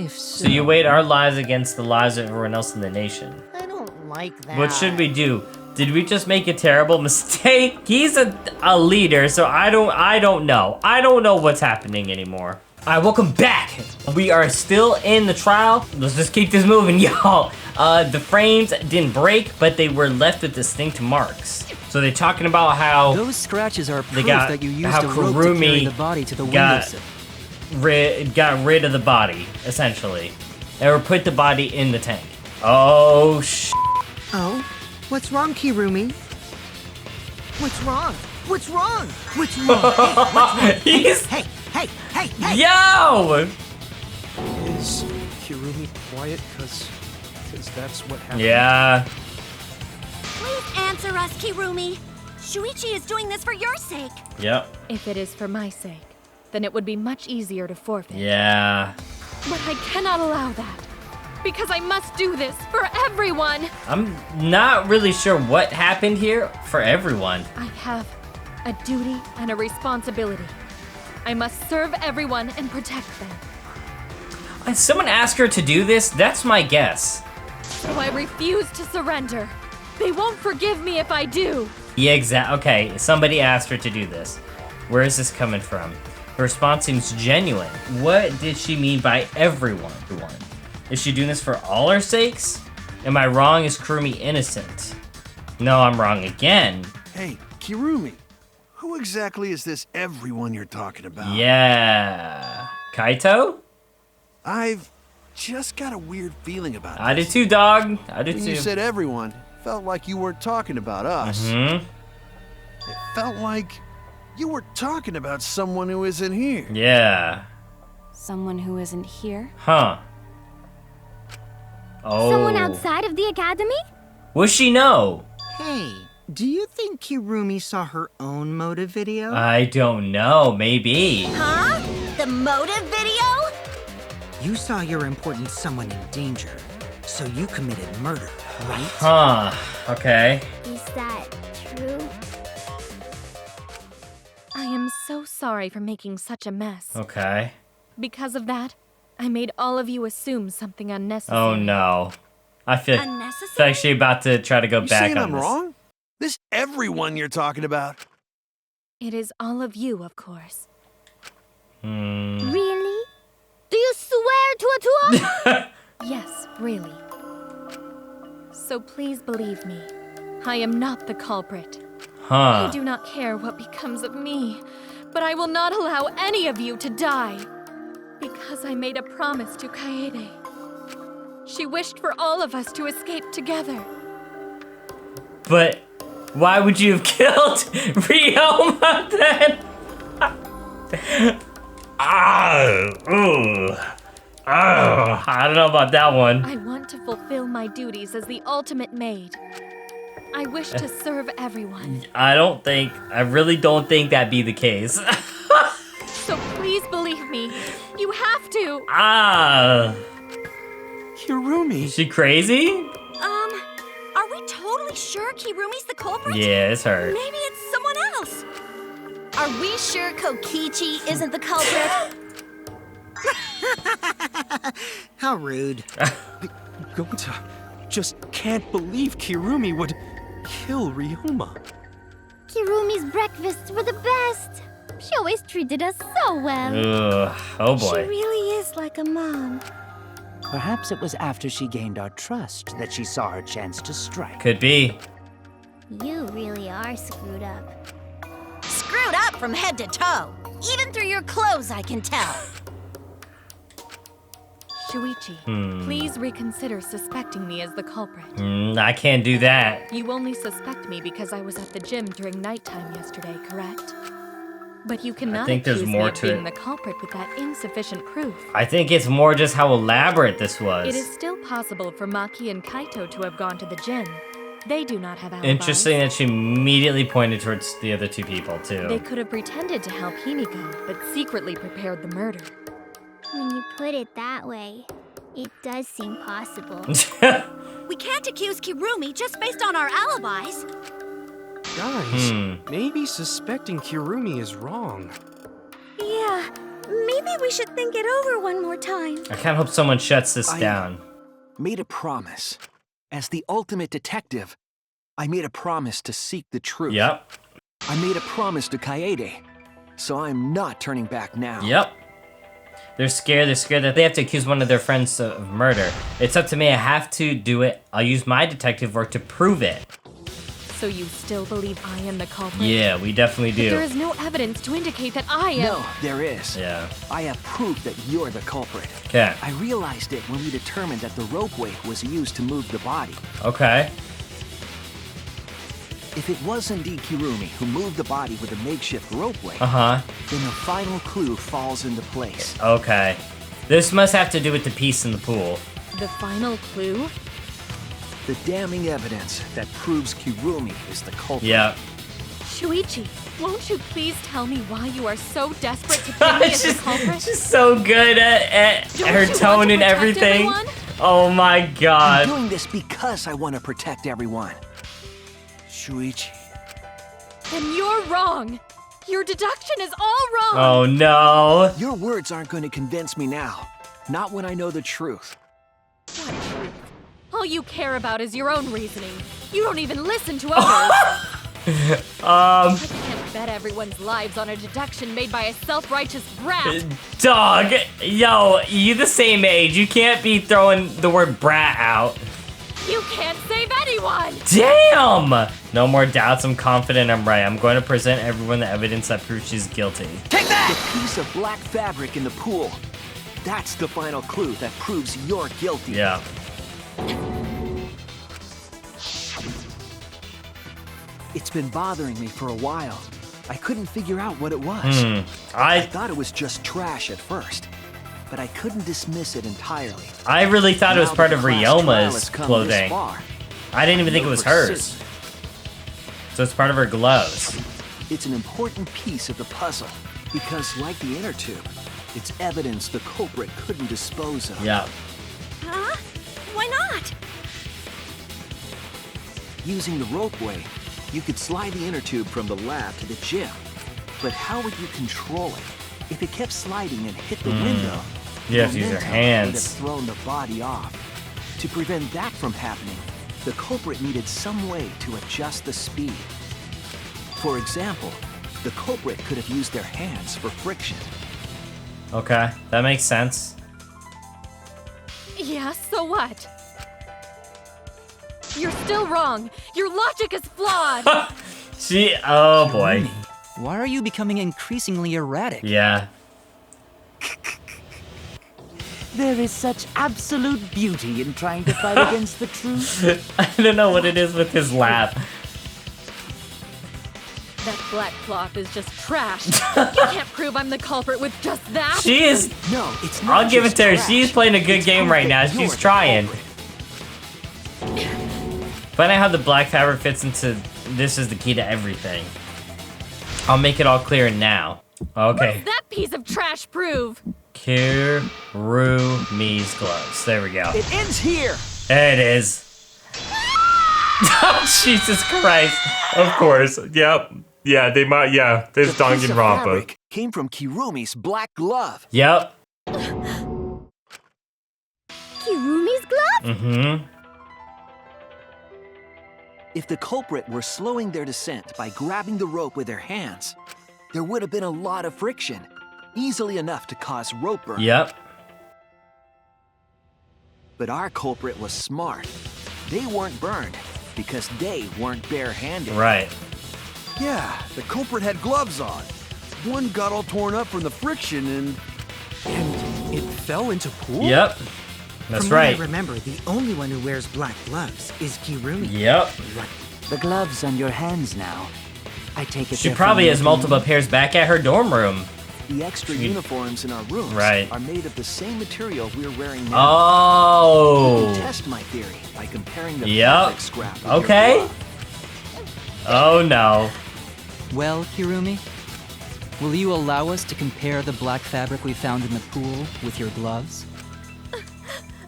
If So you weighed our lives against the lives of everyone else in the nation. I don't like that. What should we do? Did we just make a terrible mistake? He's a leader, so I don't know. I don't know what's happening anymore. All right, welcome back. We are still in the trial. Let's just keep this moving, y'all. The frames didn't break, but they were left with distinct marks. So they're talking about how those scratches are proof that you used a rope to Kurumi carry the body to the windowsill. got rid of the body, essentially. Or put the body in the tank. Oh, Oh? What's wrong, Kirumi? What's wrong? What's wrong? What's wrong? Hey, what's wrong? He's... Hey, hey, hey, hey! Yo! Is Kirumi quiet? Cause that's what happened. Yeah. Please answer us, Kirumi. Shuichi is doing this for your sake. Yep. If it is for my sake, then it would be much easier to forfeit. Yeah. But I cannot allow that. Because I must do this for everyone. I'm not really sure what happened here for everyone. I have a duty and a responsibility. I must serve everyone and protect them. Someone asked her to do this? That's my guess. So I refuse to surrender. They won't forgive me if I do. Yeah, exactly. Okay, somebody asked her to do this. Where is this coming from? Her response seems genuine. What did she mean by everyone? Is she doing this for all our sakes? Am I wrong? Is Kurumi innocent? No, I'm wrong again. Hey, Kirumi, who exactly is this everyone you're talking about? Yeah. Kaito? I've just got a weird feeling about I this. did too, dog. I did When too. you said everyone, felt like you weren't talking about us. Mm-hmm. It felt like you were talking about someone who isn't here. Yeah. Someone who isn't here? Huh. Oh. Someone outside of the academy? What's she know? Hey, do you think Kirumi saw her own motive video? I don't know. Maybe. Huh? The motive video? You saw your important someone in danger, so you committed murder, right? Huh. Okay. Is that true? I am so sorry for making such a mess. Okay. Because of that, I made all of you assume something unnecessary. Oh no. I feel Unnecessary? like she's about to try to go You back saying on I'm this. wrong? This everyone you're talking about? It is all of you, of course. Really? Do you swear to Yes, really. So please believe me. I am not the culprit. I Huh. do not care what becomes of me, but I will not allow any of you to die. Because I made a promise to Kaede. She wished for all of us to escape together. But why would you have killed Ryoma then? I don't know about that one. I want to fulfill my duties as the ultimate maid. I wish to serve everyone. I really don't think that'd be the case. So please believe me. You have to. Kirumi. Is she crazy? Are we totally sure Kirumi's the culprit? Yeah, it's her. Maybe it's someone else. Are we sure Kokichi isn't the culprit? How rude. Gonta just can't believe Kirumi would kill Ryoma. Kirumi's breakfasts were the best. She always treated us so well. Ugh. Oh She boy. really is like a mom. Perhaps it was after she gained our trust that she saw her chance to strike. Could be. You really are screwed up. Screwed up from head to toe. Even through your clothes, I can tell. Shuichi, please reconsider suspecting me as the culprit. I can't do that. You only suspect me because I was at the gym during nighttime yesterday, correct? But you cannot think there's accuse more me of to being it. the culprit with that insufficient proof. I think it's more just how elaborate this was. It is still possible for Maki and Kaito to have gone to the gym. They do not have alibis. Interesting that she immediately pointed towards the other two people, too. They could have pretended to help Himiko, but secretly prepared the murder. When you put it that way, it does seem possible. We can't accuse Kirumi just based on our alibis. Guys, maybe suspecting Kirumi is wrong. Yeah, maybe Maybe we should think it over one more time. I kind of hope someone shuts this down. Made a promise. As the ultimate detective, I made a promise to seek the truth. Yep. I made a promise to Kaede, so I'm not turning back now. Yep. They're scared. They're scared that they have to accuse one of their friends of murder. It's up to me. I have to do it. I'll use my detective work to prove it. So you still believe I am the culprit? Yeah, we definitely do. But there is no evidence to indicate that I am. No, there is. Yeah. I have proof that you're the culprit. Okay. I realized it when we determined that the ropeway was used to move the body. Okay. If it was indeed Kirumi who moved the body with a makeshift ropeway, then the final clue falls into place. Okay. This must have to do with the piece in the pool. The final clue? The damning evidence that proves Kirumi is the culprit. Yeah. Shuichi, won't you please tell me why you are so desperate to pin me as the culprit? She's so good at her tone and everything. Everyone? Oh my god. I'm doing this because I want to protect everyone. Shuichi. Then you're wrong. Your deduction is all wrong. Oh no. Your words aren't going to convince me now. Not when I know the truth. What truth? All you care about is your own reasoning. You don't even listen to others. I can't bet everyone's lives on a deduction made by a self-righteous brat. Dog, yo, you the same age. You can't be throwing the word brat out. You can't save anyone! Damn! No more doubts. I'm confident I'm right. I'm going to present everyone the evidence that proves she's guilty. Take that! The piece of black fabric in the pool. That's the final clue that proves you're guilty. Yeah. It's been bothering me for a while. I couldn't figure out what it was. I thought it was just trash at first, but I couldn't dismiss it entirely. I really thought it was Now part that of the class trial Ryoma's has come clothing. this far, I didn't even think it know was for hers. certain So it's part of her gloves. It's an important piece of the puzzle because, like the inner tube, it's evidence the culprit couldn't dispose of. Yeah. Huh? Why not? Using the ropeway, you could slide the inner tube from the lab to the gym. But how would you control it? If it kept sliding and hit the window, You have to use your momentum hands. would have thrown the body off. To prevent that from happening, the culprit needed some way to adjust the speed. For example, the culprit could have used their hands for friction. Okay, that makes sense. Yeah, so what? You're still wrong. Your logic is flawed. Oh boy. Why are you becoming increasingly erratic? Yeah. There is such absolute beauty in trying to fight against the truth. I don't know what it is with his laugh. That black cloth is just trash. You can't prove I'm the culprit with just that. She is. No, it's not. I'll give it just to her. trash. She's playing a good It's game proof right that now. you're She's the trying. culprit. Find out how the black fabric fits into this is the key to everything. I'll make it all clear now. Okay. What's that piece of trash prove? Kirumi's gloves. There we go. It ends here. There it is. Oh, Jesus Christ. Of course. Yep. Yeah, they might. Yeah, there's The piece of Danganronpa. fabric came from Kirumi's black glove. Yep. Kirumi's glove? Mm-hmm. If the culprit were slowing their descent by grabbing the rope with their hands, there would have been a lot of friction, easily enough to cause rope burn. Yep. But our culprit was smart. They weren't burned because they weren't barehanded. Right. Yeah, the culprit had gloves on. One got all torn up from the friction and And it fell into pool? Yep. That's From what right. I remember, the only one who wears black gloves is Kirumi. Yep. The gloves on your hands now. I take it She they're probably from has the- multiple pairs back at her dorm room. The extra uniforms in our rooms Right. are made of the same material we're wearing now. Oh. Test my theory by comparing the Yep. fabric scrap with your Okay. glove. Oh no. Well, Kirumi, will you allow us to compare the black fabric we found in the pool with your gloves?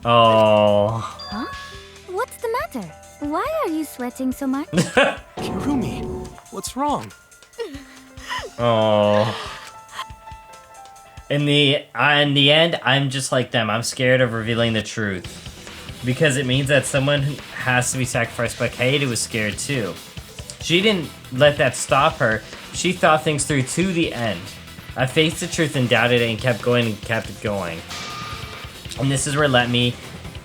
Oh. Huh? What's the matter? Why are you sweating so much? Kirumi, what's wrong? Oh. In the end, I'm just like them. I'm scared of revealing the truth. Because it means that someone who has to be sacrificed, but Kaede was scared too. She didn't let that stop her. She thought things through to the end. I faced the truth and doubted it and kept going and kept it going. And this is where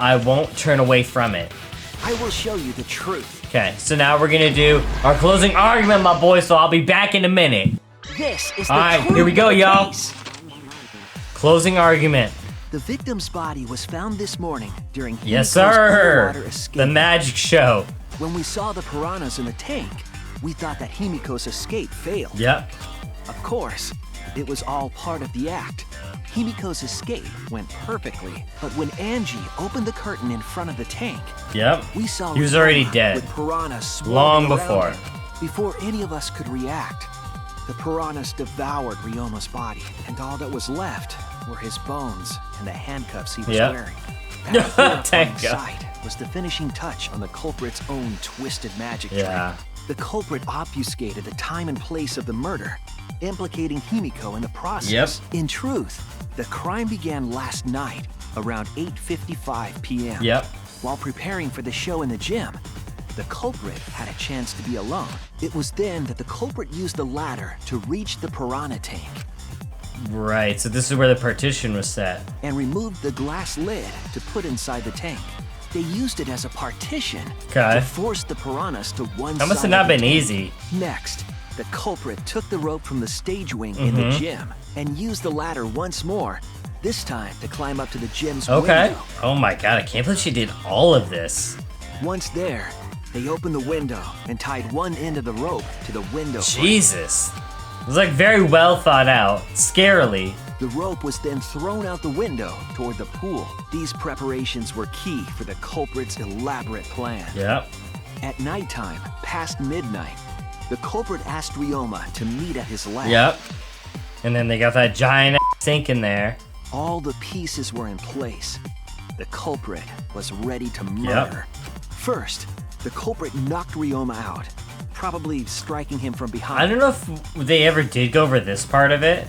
I won't turn away from it. I will show you the truth. Okay, so now we're gonna do our closing argument, my boy, so I'll be back in a minute. This is the Alright, truth here we go, of the y'all. case. Closing argument. The victim's body was found this morning during Yes, Himiko's sir. underwater escape. The magic show. When we saw the piranhas in the tank, we thought that Himiko's escape failed. Yep. Of course, it was all part of the act. Himiko's escape went perfectly, but when Angie opened the curtain in front of the tank, Yep. we saw He was already Ryoma dead. with piranhas swarming Long around before. him. Before any of us could react, the piranhas devoured Ryoma's body, and all that was left were his bones and the handcuffs he was Yep. wearing. That horrifying Thank God. sight was the finishing touch on the culprit's own twisted magic Yeah. trick. The culprit obfuscated the time and place of the murder, implicating Himiko in the process. Yep. In truth, the crime began last night around 8:55 p.m. Yep. While preparing for the show in the gym, the culprit had a chance to be alone. It was then that the culprit used the ladder to reach the piranha tank Right, so this is where the partition was set. and removed the glass lid to put inside the tank. They used it as a partition Okay. to force the piranhas to one side. That must have of not the been tank. easy. Next, the culprit took the rope from the stage wing in the gym and used the ladder once more, this time to climb up to the gym's Okay. window. Oh my god, I can't believe she did all of this. Once there, they opened the window and tied one end of the rope to the window frame. Jesus. It was like very well thought out. Scarily. The rope was then thrown out the window toward the pool. These preparations were key for the culprit's elaborate plan. Yep. At nighttime, past midnight, the culprit asked Ryoma to meet at his lab. Yep. And then they got that giant sink in there. All the pieces were in place. The culprit was ready to murder. First, the culprit knocked Ryoma out, probably striking him from behind. I don't know if they ever did go over this part of it.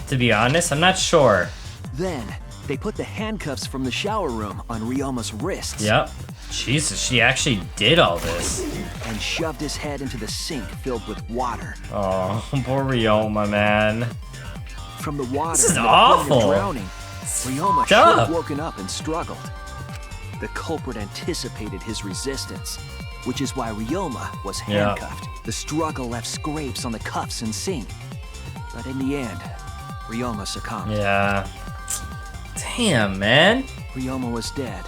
To be honest, I'm not sure. Then, they put the handcuffs from the shower room on Ryoma's wrists. Yep. Jesus, she actually did all this. And shoved his head into the sink filled with water. Oh, poor Ryoma, man. From the water, This is to the point of awful. drowning, Ryoma fucked should up. have woken up and struggled. The culprit anticipated his resistance, which is why Ryoma was Yeah. handcuffed. The struggle left scrapes on the cuffs and sink. But in the end, Ryoma succumbed. Yeah. Damn, man. Ryoma was dead,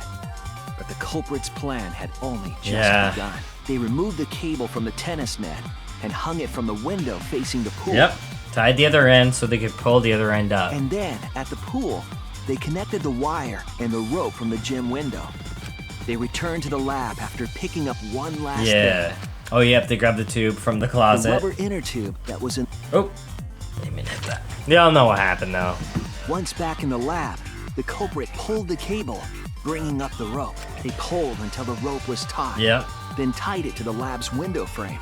but the culprit's plan had only just Yeah. begun. They removed the cable from the tennis net and hung it from the window facing the pool. Yep. Tied the other end so they could pull the other end up. And then, at the pool, they connected the wire and the rope from the gym window. They returned to the lab after picking up one last Yeah. thing. Oh, yep, they grabbed the tube from the The closet. rubber inner tube that was in. Oh. Let me hit that. Y'all know what happened, though. Once back in the lab, the culprit pulled the cable, bringing up the rope. They pulled until the rope was taut. Yep. Then tied it to the lab's window frame.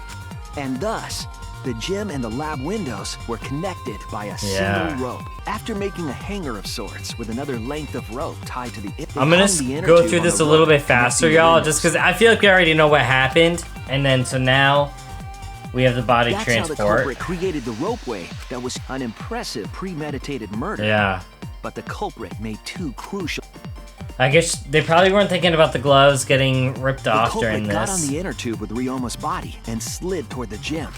And thus, the gym and the lab windows were connected by a Yeah. single rope. After making a hanger of sorts with another length of rope tied to the I'm gonna go through this a little bit faster, y'all, just because I feel like we already know what happened. And then, so now, we have the body That's how the transport. culprit created the ropeway that was an impressive premeditated murder. Yeah. But the culprit made two crucial. I guess they probably weren't thinking about the gloves getting ripped The off culprit during got on this. the inner tube with Ryoma's body and slid toward the gym.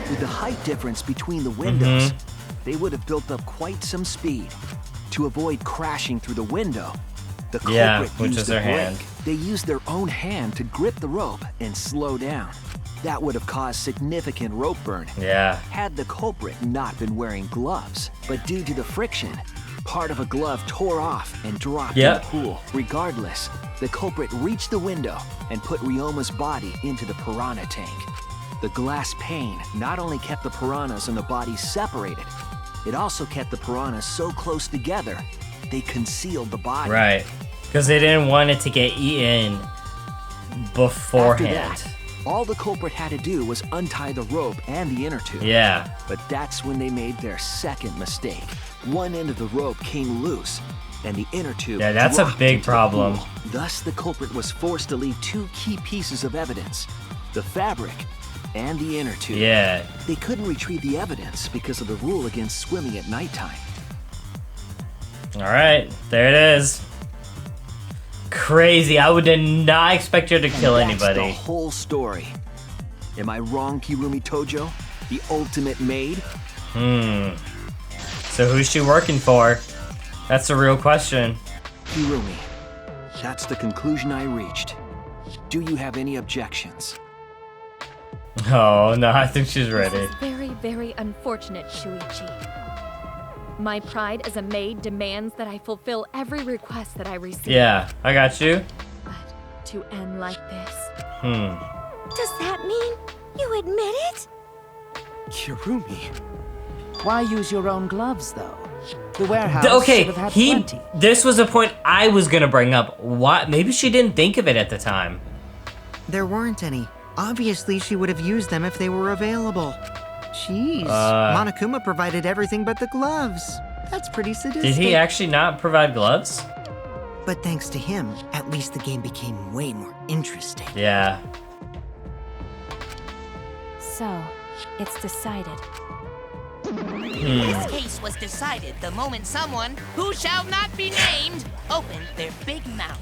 With the height difference between the windows, they would have built up quite some speed. To avoid crashing through the window, the culprit Yeah, which used is the their brake. hand. They used their own hand to grip the rope and slow down. That would have caused significant rope burn Yeah. had the culprit not been wearing gloves. But due to the friction, part of a glove tore off and dropped in Yep. the pool. Regardless, the culprit reached the window and put Ryoma's body into the piranha tank. The glass pane not only kept the piranhas and the body separated, it also kept the piranhas so close together, they concealed the body. Right. Because they didn't want it to get eaten After beforehand. that, All the culprit had to do was untie the rope and the inner tube. Yeah. But that's when they made their second mistake. One end of the rope came loose, and the inner tube Yeah, that's a dropped big into the problem. pool. Thus, the culprit was forced to leave two key pieces of evidence: the fabric and the inner tube. Yeah. They couldn't retrieve the evidence because of the rule against swimming at nighttime. All right, there it is. Crazy. I would not expect her to kill That's anybody. the whole story. Am I wrong, Kirumi Tojo? The ultimate maid? So who's she working for? That's the real question. Kirumi, that's the conclusion I reached. Do you have any objections? Oh, no, I think she's This ready. is very, very unfortunate, Shuichi. My pride as a maid demands that I fulfill every request that I receive. Yeah, I got you. But to end like this, Does that mean you admit it? Kirumi. Why use your own gloves, though? The warehouse Okay, should have had plenty. this was a point I was gonna bring up. What? Maybe she didn't think of it at the time. There weren't any. Obviously, she would have used them if they were available. Jeez, Monokuma provided everything but the gloves. That's pretty sadistic. Did he actually not provide gloves? But thanks to him, at least the game became way more interesting. Yeah. so it's decided. This case was decided the moment someone, who shall not be named, opened their big mouth.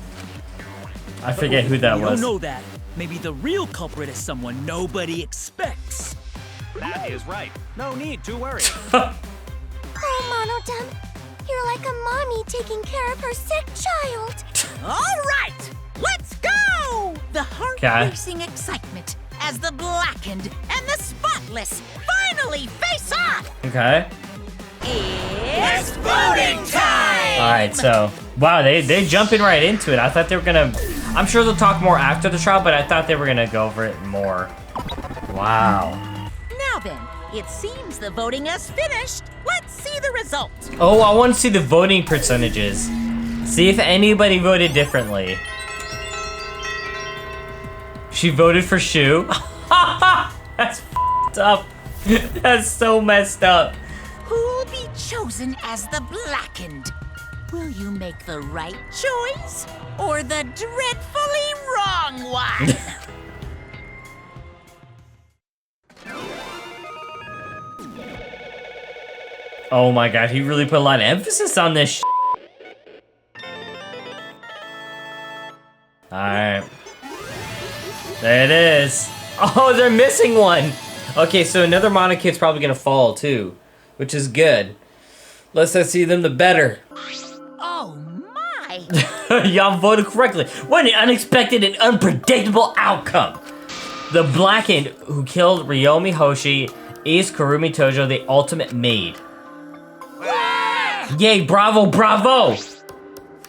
I forget who that We was. don't know that. Maybe the real culprit is someone nobody expects. That is right. No need to worry. Oh, Monodum, you're like a mommy taking care of her sick child. All right, let's go! The heart-racing excitement as the blackened and the spotless finally face off. Okay. It's voting time! All right, so wow, they jumping right into it. I thought they were gonna. I'm sure they'll talk more after the trial, but I thought they were gonna go over it more. Wow. Now then, it seems the voting has finished. Let's see the result. Oh, I want to see the voting percentages. See if anybody voted differently. She voted for Shu. That's f***ed up. That's so messed up. Who'll be chosen as the blackened? Will you make the right choice or the dreadfully wrong one? Oh my god, he really put a lot of emphasis on this. Alright. There it is. Oh, they're missing one. Okay, so another Mono kid's probably gonna fall too, which is good. Less I see them, the better. Oh my! Y'all voted correctly. What an unexpected and unpredictable outcome. The blackened who killed Ryomi Hoshi is Kirumi Tojo, the ultimate maid. Yay, bravo, bravo!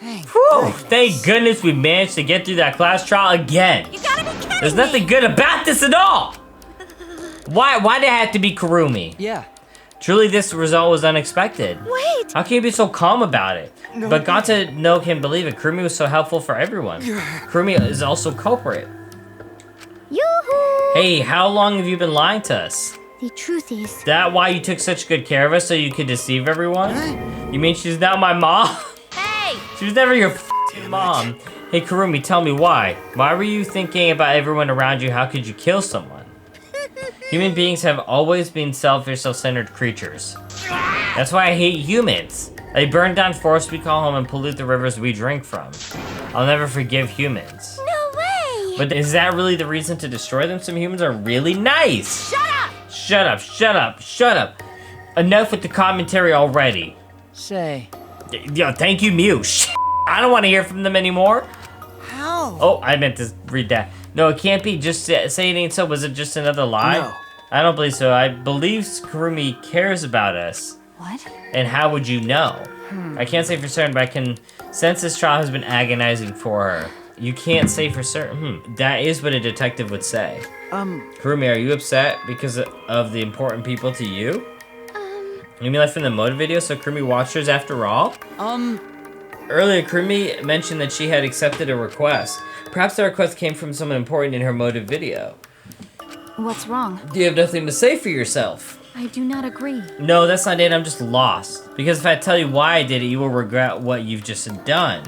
Whew, thank goodness we managed to get through that class trial again. You gotta be kidding There's nothing good about this at all! Why did it have to be Kirumi? Yeah. Truly, this result was unexpected. Wait! How can you be so calm about it? But got to know can believe it. Kirumi was so helpful for everyone. Kirumi is also culprit. Yoo-hoo! Hey, how long have you been lying to us? The truth is, That why you took such good care of us so you could deceive everyone? You mean she's not my mom? Hey! She was never your f***ing mom. Hey, Kirumi, tell me why. Why were you thinking about everyone around you? How could you kill someone? Human beings have always been selfish, self-centered creatures. That's why I hate humans. They burn down forests we call home and pollute the rivers we drink from. I'll never forgive humans. no way! But is that really the reason to destroy them? Some humans are really nice. Shut up! Shut up, shut up, shut up. Enough with the commentary already. Say, Yo, thank you, Mew. I don't want to hear from them anymore. How? Oh, I meant to read that. No, it can't be. Just say it ain't so. Was it just another lie? No. I don't believe so. I believe Kirumi cares about us. What? And how would you know? I can't say for certain, but I can sense this trial has been agonizing for her. You can't say for certain. That is what a detective would say. Kirumi, are you upset because of the important people to you? You mean like from the motive video, so Kirumi watched hers after all? Earlier, Kirumi mentioned that she had accepted a request. Perhaps the request came from someone important in her motive video. What's wrong? Do you have nothing to say for yourself? I do not agree. No, that's not it. I'm just lost. Because if I tell you why I did it, you will regret what you've just done.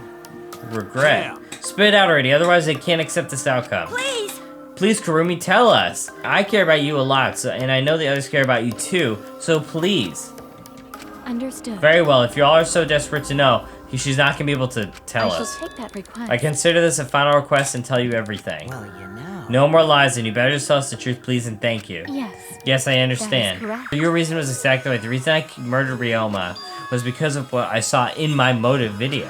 Regret. Damn. Spit it out already, otherwise I can't accept this outcome. Please! Please, Kurumi, tell us. I care about you a lot, and I know the others care about you too, so please. Understood. Very well, if you all are so desperate to know, she's not gonna be able to tell I us. shall take that request. I consider this a final request and tell you everything. Well, you know. No more lies, and you better just tell us the truth, please, and thank you. Yes. Yes, I understand. That is correct. Your reason was exactly right. The reason I murdered Ryoma was because of what I saw in my motive video.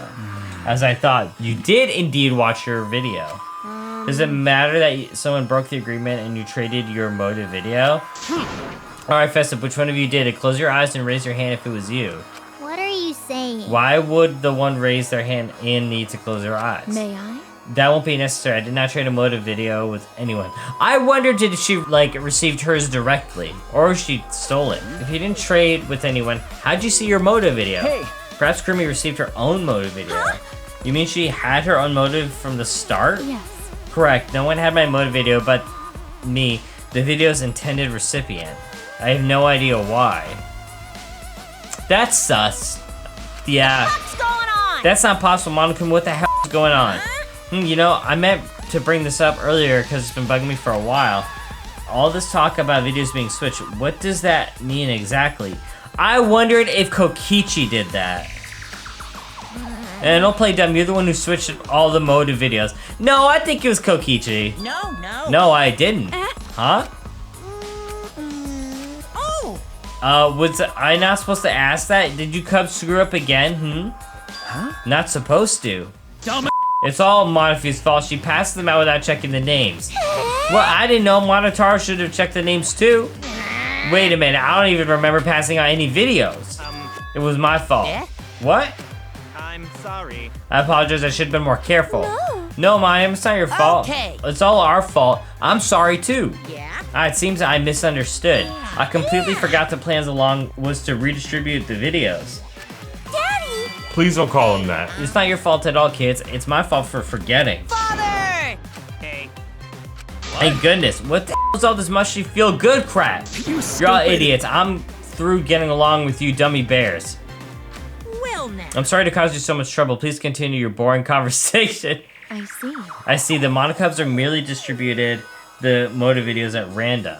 As I thought, you did indeed watch your video. Does it matter that someone broke the agreement and you traded your motive video? Alright, Festive, which one of you did it? Close your eyes and raise your hand if it was you. What are you saying? Why would the one raise their hand and need to close their eyes? May I? That won't be necessary. I did not trade a motive video with anyone. I wonder, did she, like, received hers directly? Or she stole it? If you didn't trade with anyone, how'd you see your motive video? Hey! Perhaps Kurumi received her own motive video. Huh? You mean she had her own motive from the start? Yes. Correct. No one had my motive video but me, the video's intended recipient. I have no idea why. That's sus. Yeah. What's going on? That's not possible, Monokuma. What the hell is going on? You know, I meant to bring this up earlier because it's been bugging me for a while. All this talk about videos being switched, what does that mean exactly? I wondered if Kokichi did that. And don't play dumb, you're the one who switched all the motive videos. No, I think it was Kokichi. No. No, I didn't. Huh? Oh! Was I not supposed to ask that? Did you cubs screw up again? Huh? Not supposed to. Dumb. It's all Monofu's fault. She passed them out without checking the names. Well, I didn't know. Monotaro should have checked the names too. Wait a minute. I don't even remember passing out any videos. It was my fault. Yeah? What? I'm sorry. I apologize. I should have been more careful. No, Maya, it's not your fault. Okay. It's all our fault. I'm sorry too. Yeah? It seems I misunderstood. I completely forgot the plans along was to redistribute the videos. Daddy! Please don't call him that. It's not your fault at all, kids. It's my fault for forgetting. Father! Hey. Thank goodness. What the hell is all this mushy feel good crap? You're all idiots. I'm through getting along with you dummy bears. Well now. I'm sorry to cause you so much trouble. Please continue your boring conversation. I see. I see. The Monocubs are merely distributed the motive videos at random.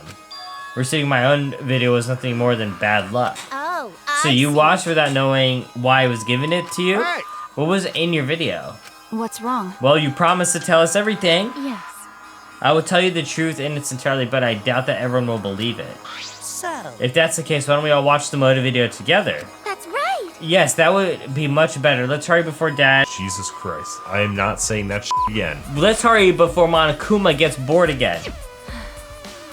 Receiving my own video was nothing more than bad luck. Oh, So I you see. watched without knowing why I was giving it to you? Hey! What was in your video? What's wrong? Well, you promised to tell us everything. Yes. I will tell you the truth in its entirety, but I doubt that everyone will believe it. So, If that's the case, why don't we all watch the motive video together? That's right. Yes, that would be much better. Let's hurry before Dad. Jesus Christ. I am not saying that shit again. Let's hurry before Monokuma gets bored again.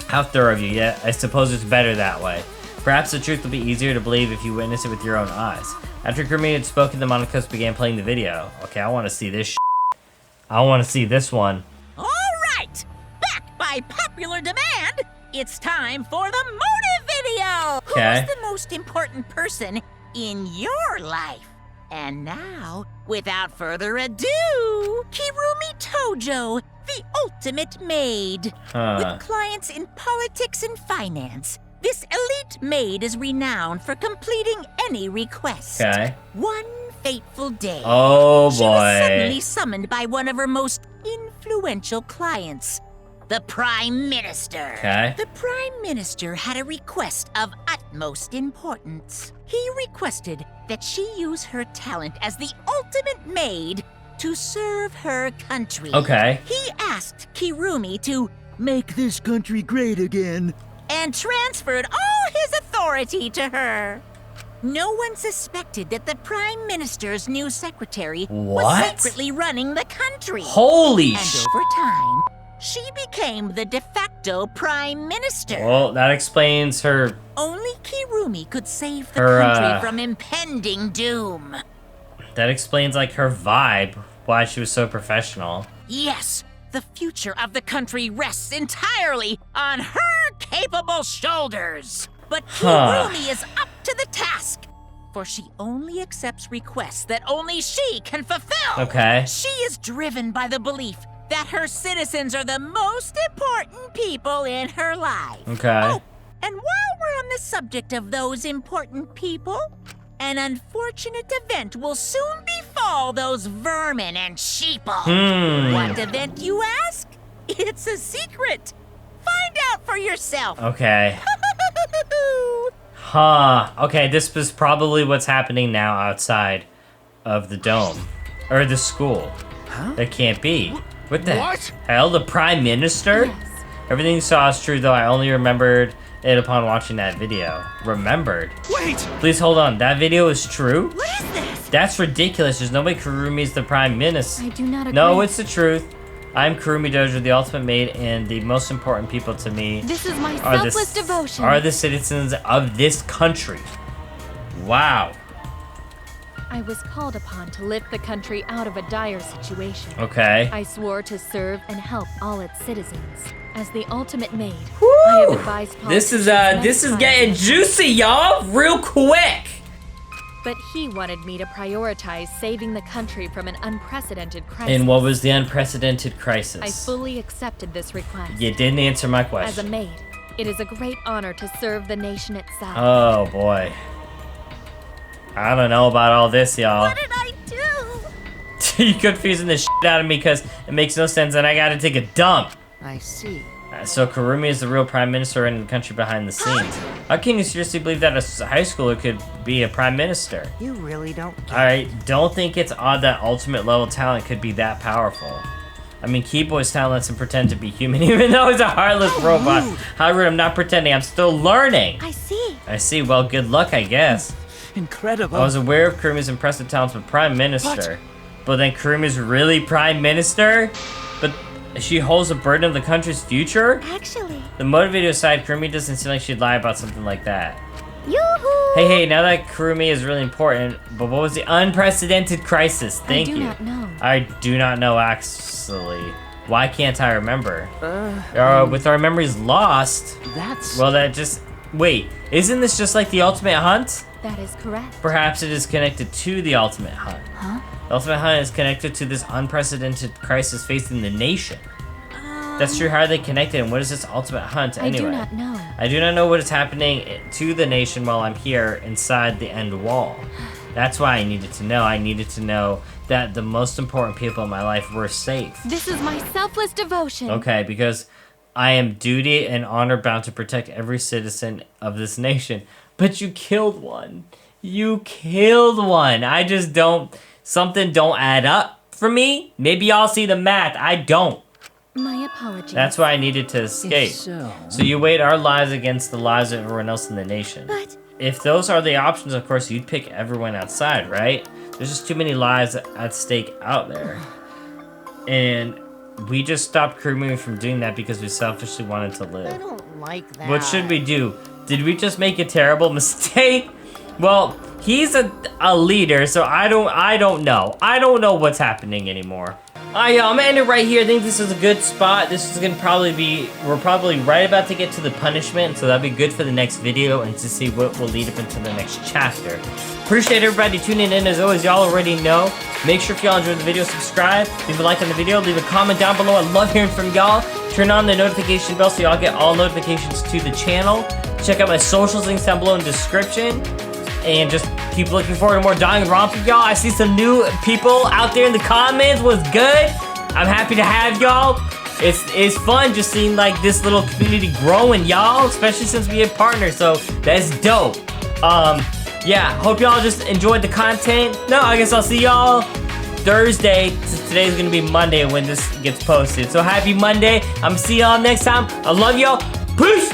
How thorough of you, yeah? I suppose it's better that way. Perhaps the truth will be easier to believe if you witness it with your own eyes. After Kurumi had spoken, the Monokubs began playing the video. Okay, I want to see this shit. I want to see this one. all right. Back by popular demand, it's time for the motive video. Okay. Who's the most important person in your life? And now, without further ado, Kirumi Tojo, the ultimate maid. Huh. With clients in politics and finance, this elite maid is renowned for completing any request. Okay. One fateful day, Oh she was suddenly boy. summoned by one of her most influential clients, the Prime Minister. Okay. The Prime Minister had a request of utmost importance. He requested that she use her talent as the ultimate maid to serve her country. Okay. He asked Kirumi to Make this country great again. and transferred all his authority to her. No one suspected that the Prime Minister's new secretary was What? secretly running the country. Holy And sh! over time, she became the de facto Prime Minister. Well, that explains her. Only Kirumi could save the Her, country from impending doom. That explains like her vibe. Why she was so professional. Yes, the future of the country rests entirely on her capable shoulders. But Huh. Kirumi is up to the task, for she only accepts requests that only she can fulfill. Okay. She is driven by the belief that her citizens are the most important people in her life. Okay. Oh, and while we're on the subject of those important people, an unfortunate event will soon befall those vermin and sheeple. What event, you ask? It's a secret. Find out for yourself. Okay. Huh. Okay, this was probably what's happening now outside of the dome. Or the school. Huh? That can't be. What the What? hell? The Prime Minister? Yes. Everything you saw is true, though I only remembered it upon watching that video. Remembered? Wait! Please hold on. That video is true? What is this? That's ridiculous. There's no way Kurumi's the Prime Minister. I do not agree. No, it's the truth. I'm Kurumi Dojo, the ultimate maid, and the most important people to me This is my are selfless devotion. are the citizens of this country. Wow. I was called upon to lift the country out of a dire situation. Okay. I swore to serve and help all its citizens. As the ultimate maid, I have advised This is politicians getting many times. juicy, y'all, real quick. But he wanted me to prioritize saving the country from an unprecedented crisis. And what was the unprecedented crisis? I fully accepted this request. You didn't answer my As a question. maid, it is a great honor to serve the nation itself. Oh boy. I don't know about all this, y'all. What did I do? You're confusing the shit out of me because it makes no sense and I gotta take a dump. I see. So Kurumi is the real prime minister in the country behind the scenes. How can you seriously believe that a high schooler could be a prime minister? You really don't get I don't think it's odd that ultimate level talent could be that powerful. I mean, Keyboy's talent lets him pretend to be human even though he's a heartless robot. However, I'm not pretending, I'm still learning. I see. I see, well, good luck, I guess. Incredible. I was aware of Kurumi's impressive talents with prime minister. But then Kurumi's really prime minister? But she holds the burden of the country's future? Actually. The motivated aside, Kurumi doesn't seem like she'd lie about something like that. Yoo-hoo! Hey, now that Kurumi is really important, but what was the unprecedented crisis? Thank you. I do not know. I do not know, actually. Why can't I remember? With our memories lost, That's... well, that just... Wait, isn't this just like the Ultimate Hunt? That is correct. Perhaps it is connected to the Ultimate Hunt. Huh? The Ultimate Hunt is connected to this unprecedented crisis facing the nation. That's true. How are they connected? And what is this Ultimate Hunt anyway? I do not know. I do not know what is happening to the nation while I'm here inside the end wall. That's why I needed to know. I needed to know that the most important people in my life were safe. This is my selfless devotion. Okay, because I am duty and honor bound to protect every citizen of this nation. But you killed one. You killed one. I just don't... Something don't add up for me. Maybe y'all see the math. I don't. My apologies. That's why I needed to escape. so. So you weighed our lives against the lives of everyone else in the nation. But If those are the options, of course, you'd pick everyone outside, right? There's just too many lives at stake out there. And we just stopped Kurumi from doing that because we selfishly wanted to I live. don't like that. What should we do? Did we just make a terrible mistake? Well, he's a leader, so I don't know. I don't know what's happening anymore. I'm gonna end it right here. I think this is a good spot. This is gonna probably be, we're probably right about to get to the punishment, so that'd be good for the next video and to see what will lead up into the next chapter. Appreciate everybody tuning in. As always, y'all already know. Make sure if y'all enjoyed the video, subscribe, leave a like on the video, leave a comment down below. I love hearing from y'all. Turn on the notification bell so y'all get all notifications to the channel. Check out my socials, links down below in the description. And just keep looking forward to more Danganronpa, y'all. I see some new people out there in the comments. What's good? I'm happy to have y'all. It's fun just seeing like this little community growing, y'all. Especially since we have partners, so that's dope. Yeah, hope y'all just enjoyed the content. No, I guess I'll see y'all Thursday. Today's gonna be Monday when this gets posted. So happy Monday. I'm gonna see y'all next time. I love y'all. Peace.